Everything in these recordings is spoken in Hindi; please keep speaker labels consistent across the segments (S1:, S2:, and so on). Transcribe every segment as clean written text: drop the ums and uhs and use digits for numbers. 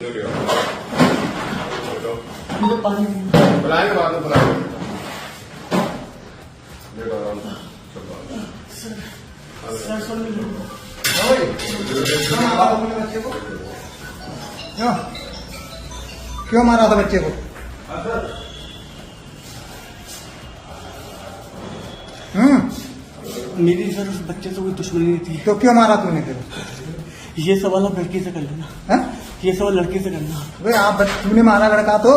S1: बुलाएंगे बाद में बुलाएंगे।
S2: क्यों मारा था बच्चे को?
S3: मेरी सर उस बच्चे से कोई दुश्मनी नहीं थी।
S2: तो क्यों मारा तूने फिर?
S3: ये सवाल आप लड़की से कर लेना।
S2: हैं?
S3: ये सवाल लड़की से करना।
S2: भाई आप तूने मारा लड़का तो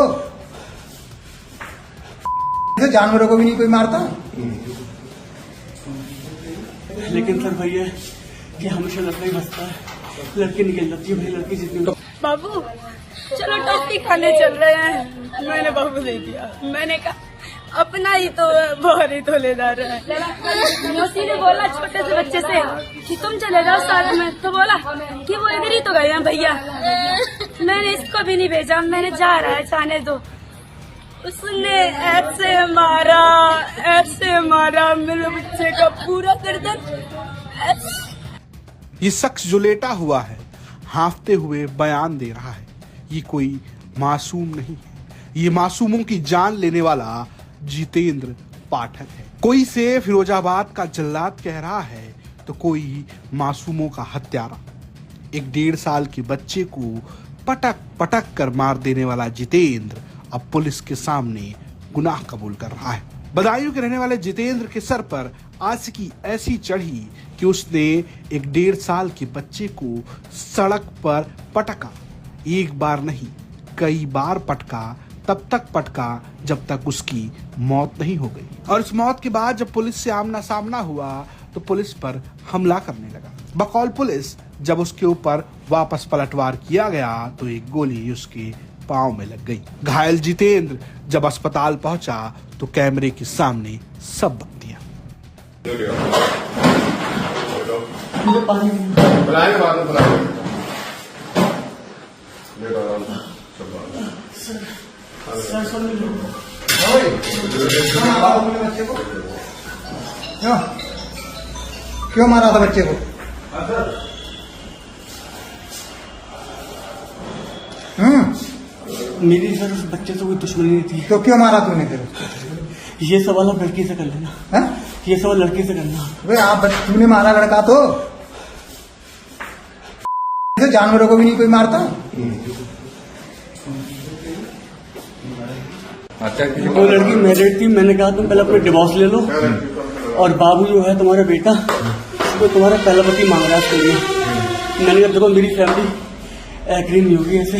S2: जानवरों को भी नहीं कोई मारता।
S3: लेकिन सर भैया कि हमेशा लड़का ही बचता है, लड़की निकल जाती है। भाई लड़की जितनी
S4: बाबू चलो टॉफी खाने चल रहे हैं। मैंने बाबू दे दिया। मैंने कहा अपना ही तो बहुत ही तोलेदार है। मौसी ने बोला छोटे से बच्चे से कि तुम चले जाओ सारे में, तो बोला कि वो इधर ही तो गए हैं भैया। मैंने इसको भी नहीं भेजा, मैंने जा रहा है जाने दो। उसने ऐसे मारा मेरे बच्चे का पूरा गर्दन।
S5: ये शख्स जो लेटा हुआ है, हांफते हुए बयान दे रहा है, ये कोई मासूम नहीं है। ये मासूमों की जान लेने वाला जितेंद्र पाठक है। कोई से फिरोजाबाद का जल्लाद कह रहा है तो कोई मासूमों का हत्यारा। एक 1.5 साल के बच्चे को पटक पटक कर मार देने वाला जितेंद्र अब पुलिस के सामने गुनाह कबूल कर रहा है। बदायूं के रहने वाले जितेंद्र के सर पर आशिकी ऐसी चढ़ी कि उसने एक 1.5 साल के बच्चे को सड़क पर पटका। एक बार नहीं, कई बार पटका, तब तक पटका जब तक उसकी मौत नहीं हो गई। और इस मौत के बाद जब पुलिस से आमना सामना हुआ तो पुलिस पर हमला करने लगा। बकौल पुलिस जब उसके ऊपर वापस पलटवार किया गया तो एक गोली उसके पांव में लग गई। घायल जितेंद्र जब अस्पताल पहुंचा तो कैमरे के सामने सब बक दिया।
S1: बुलाएंगे बाद में बुलाएंगे।
S2: बच्चे को क्यों मारा था बच्चे को?
S3: मेरी सर उस बच्चे से कोई दुश्मनी नहीं थी।
S2: तो क्यों मारा तूने फिर?
S3: ये सवाल आप लड़की से कर लेना।
S2: हैं?
S3: ये सवाल लड़की से करना।
S2: भाई आप तूने मारा लड़का तो जानवरों को भी नहीं कोई मारता।
S1: अच्छा
S3: वो लड़की मैरिड थी। मैंने कहा तुम पहले अपने डिवोर्स ले लो, और बाबू जो है तुम्हारा बेटा वो तुम्हारा पहला पति मांग रहा है स्कूल में। मैंने कहा देखो मेरी फैमिली एग्री नहीं होगी ऐसे,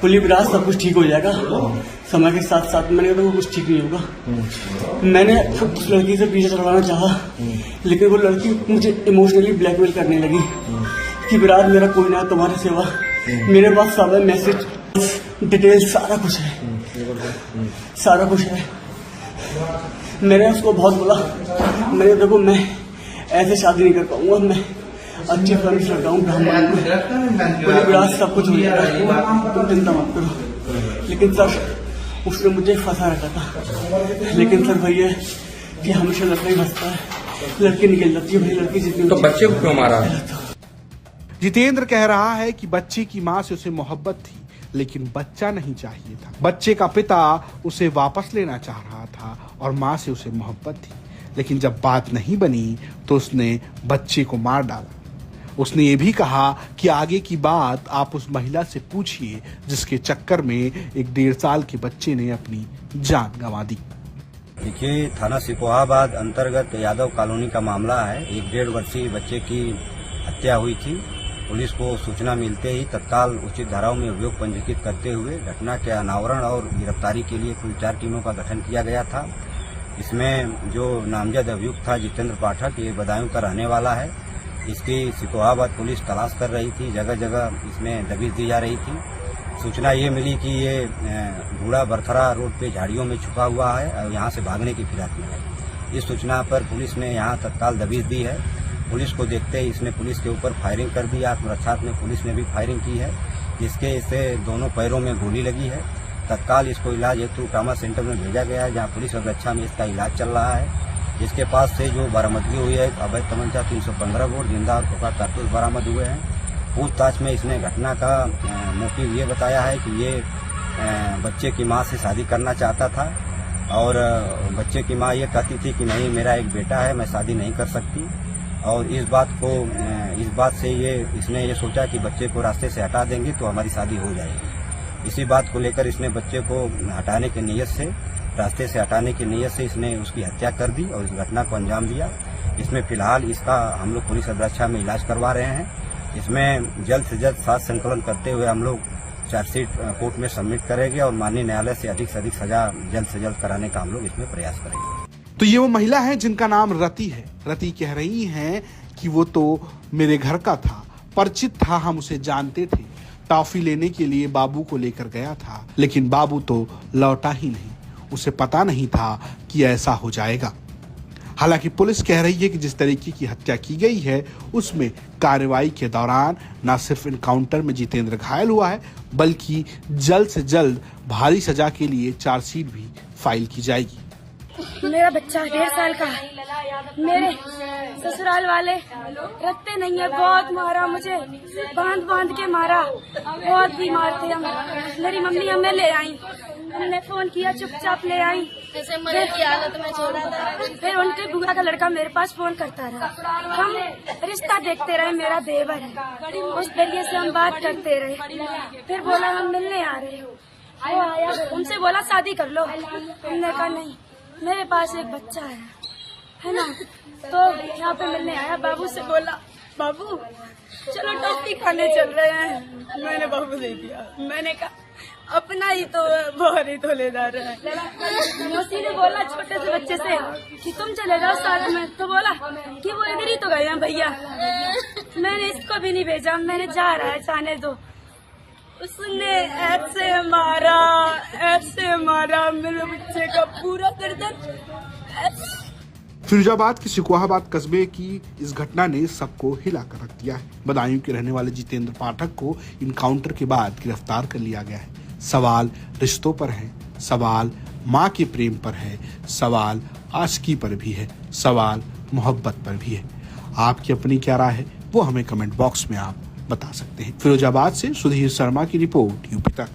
S3: पुलिस राज सब कुछ ठीक हो जाएगा समय के साथ साथ। मैंने कहा कुछ ठीक नहीं होगा। मैंने उस लड़की से पीछे छुड़वाना चाहा, लेकिन वो लड़की मुझे इमोशनली ब्लैकमेल करने लगी कि विराट मेरा कोई ना, तुम्हारी सेवा, मेरे पास सब है, मैसेज डिटेल्स सारा कुछ है, सारा कुछ है। मैंने उसको बहुत बोला, मैंने देखो मैं ऐसे शादी नहीं कर पाऊंगा, मैं अच्छे फैमिली से लड़का हूँ, ब्राह्मण विराट सब कुछ हो जाएगा, तुम चिंता मत करो। लेकिन सर उसने मुझे फंसा रखा था। लेकिन सर भैया कि हमेशा लड़का ही बचता है, लड़की निकल जाती है। भाई लड़की जितनी
S1: तो बच्चे को क्यों मारा?
S5: जितेंद्र कह रहा है कि बच्चे की मां से उसे मोहब्बत थी, लेकिन बच्चा नहीं चाहिए था। बच्चे का पिता उसे वापस लेना चाह रहा था और मां से उसे मोहब्बत थी, लेकिन जब बात नहीं बनी तो उसने बच्चे को मार डाला। उसने ये भी कहा कि आगे की बात आप उस महिला से पूछिए जिसके चक्कर में एक 1.5 साल के बच्चे ने अपनी जान गंवा दी।
S6: देखिए, थाना सिकोहाबाद अंतर्गत यादव कॉलोनी का मामला है। एक 1.5 वर्षीय बच्चे की हत्या हुई थी। पुलिस को सूचना मिलते ही तत्काल उचित धाराओं में अभियोग पंजीकृत करते हुए घटना के अनावरण और गिरफ्तारी के लिए कुल 4 टीमों का गठन किया गया था। इसमें जो नामजद अभियुक्त था जितेंद्र पाठक, ये बदायूं का रहने वाला है। इसकी सिकोहाबाद पुलिस तलाश कर रही थी, जगह जगह इसमें दबिश दी जा रही थी। सूचना ये मिली कि ये बूढ़ा बरथरा रोड पे झाड़ियों में छुपा हुआ है और यहाँ से भागने की फिराक में है। इस सूचना पर पुलिस ने यहाँ तत्काल दबिश दी है। पुलिस को देखते ही इसने पुलिस के ऊपर फायरिंग कर दी। आत्मरक्षात्मक पुलिस ने भी फायरिंग की है, जिसके इससे दोनों पैरों में गोली लगी है। तत्काल इसको इलाज हेतु ट्रामा सेंटर में भेजा गया है, जहाँ पुलिस अवस्था में इसका इलाज चल रहा है। इसके पास से जो बरामदगी हुई है, अवैध तमंचा 315 बोर, जिंदा और खोखा कारतूस बरामद हुए हैं। पूछताछ में इसने घटना का मोटिव ये बताया है कि ये बच्चे की मां से शादी करना चाहता था और बच्चे की मां ये कहती थी कि नहीं, मेरा एक बेटा है, मैं शादी नहीं कर सकती। और इस बात से इसने ये सोचा कि बच्चे को रास्ते से हटा देंगे तो हमारी शादी हो जाएगी। इसी बात को लेकर इसने बच्चे को हटाने की नीयत से, रास्ते से हटाने की नीयत से इसने उसकी हत्या कर दी और इस घटना को अंजाम दिया। इसमें फिलहाल इसका हम लोग पुलिस अभिरक्षा में इलाज करवा रहे हैं। इसमें जल्द से जल्द साक्ष्य संकलन करते हुए हम लोग चार्जशीट कोर्ट में सबमिट करेंगे और माननीय न्यायालय से अधिक सजा जल्द से जल्द कराने का हम लोग इसमें प्रयास करेंगे।
S5: तो ये वो महिला है जिनका नाम रति है। रति कह रही हैं कि वो तो मेरे घर का था, परिचित था, हम उसे जानते थे। टॉफी लेने के लिए बाबू को लेकर गया था, लेकिन बाबू तो लौटा ही नहीं। उसे पता नहीं था कि ऐसा हो जाएगा। हालांकि पुलिस कह रही है कि जिस तरीके की हत्या की गई है उसमें कार्रवाई के दौरान न सिर्फ इनकाउंटर में जितेंद्र घायल हुआ है, बल्कि जल्द से जल्द भारी सजा के लिए चार्जशीट भी फाइल की जाएगी।
S4: मेरा बच्चा 1.5 साल का है। मेरे ससुराल वाले रखते नहीं है, बहुत मारा मुझे, बांध के मारा, बहुत बीमार थे हम। मेरी मम्मी हमें ले आई, हमने फोन किया, चुपचाप ले आई।
S7: जैसे मरे की हालत में छोड़ा था।
S4: फिर उनके बुआ का लड़का मेरे पास फोन करता रहा, हम रिश्ता देखते रहे, मेरा देवर है, उस जरिए से हम बात करते रहे। फिर बोला हम मिलने आ रहे हो, वो आया, उनसे बोला शादी कर लो, हमने कहा नहीं, मेरे पास एक बच्चा है ना। तो यहाँ पे मिलने आया, बाबू से बोला बाबू चलो टॉफी खाने चल रहे हैं। मैंने बाबू से किया, मैंने कहा अपना ही तो बहुत ही थोलेदार है। मौसी ने बोला छोटे से बच्चे से कि तुम चले जाओ साथ में, तो बोला कि वो इधर ही तो गए हैं भैया। मैंने इसको भी नहीं भेजा, मैंने जा रहा है जाने दो। उसने ऐसे मारा मेरे बच्चे का पूरा गर्दन।
S5: फिरोजाबाद के सिकोहाबाद कस्बे की इस घटना ने सबको हिला कर रख दिया है। बदायूं के रहने वाले जितेंद्र पाठक को इनकाउंटर के बाद गिरफ्तार कर लिया गया है। सवाल रिश्तों पर है, सवाल माँ के प्रेम पर है, सवाल आशिकी पर भी है, सवाल मोहब्बत पर भी है। आपकी अपनी क्या राय है वो हमें कमेंट बॉक्स में आप बता सकते हैं। फिरोजाबाद से सुधीर शर्मा की रिपोर्ट, यूपी तक।